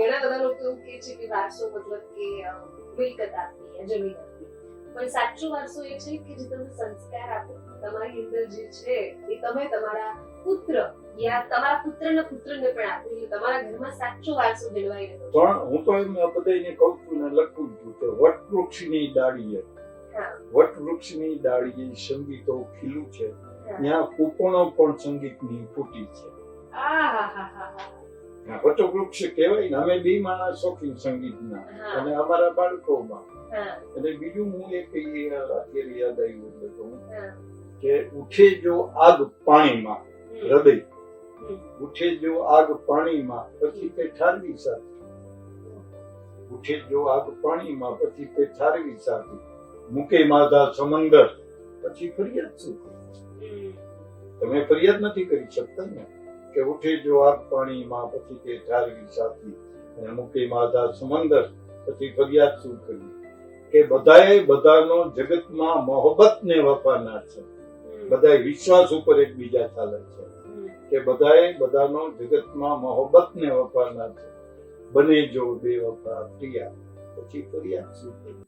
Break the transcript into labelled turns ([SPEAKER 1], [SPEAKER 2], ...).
[SPEAKER 1] ઘણા બધા લોકો એવું કહે છે કે વારસો મતલબ કે મિલકત આપવી, જમીન આપવી, પણ સાચો વારસો એ છે કે જે તમે સંસ્કાર આપો, તમારી અંદર જે છે એ તમે તમારા પુત્ર યા તમારા પુત્રને પણ આપો, એટલે તમારા ઘરમાં સાચો વારસો જળવાઈ રહ્યો છે.
[SPEAKER 2] પણ હું તો એમ બધાને કહું છું ને લખું છું કે વટવૃક્ષની ડાળીએ વટવૃક્ષની ડાળીએ સંગીતો ખીલું છે, ત્યાં કૂપણો પણ સંગીતની ફૂટી છે. વટવૃક્ષ કહેવાય ને, અમે બે માણસ શોખીન સંગીતના અને અમારા બાળકોમાં. અને બીજું હું એક અત્યારે યાદ આવ્યું એટલે કહું કે ઉઠે જો આગ પાણીમાં, હૃદય ઉઠે જો આગ પાણીમાં પછી તે ઠારવી સાથી, ઉઠે જો આગ પાણીમાં પછી તે ઠારવી સાથી, મૂકે માધા સમંદર પછી ફરિયાદ શું કરી? તમે ફરિયાદ નથી કરી શકતા ને કે ઉઠે જો આગ પાણીમાં પછી તે ઠારવી સાથી અને મૂકે માધા સમંદર પછી ફરિયાદ શું કરી? કે બધાએ બધાનો જગતમાં મોહબ્બત ને વફાના છે, બધાએ વિશ્વાસ ઉપર એકબીજા ચાલે છે કે બધાએ બધાનો જગતમાં મોહબ્બત ને વફાના છે, બને જો બેવફા પ્રિયા પછી ફરિયાદ શું કરી?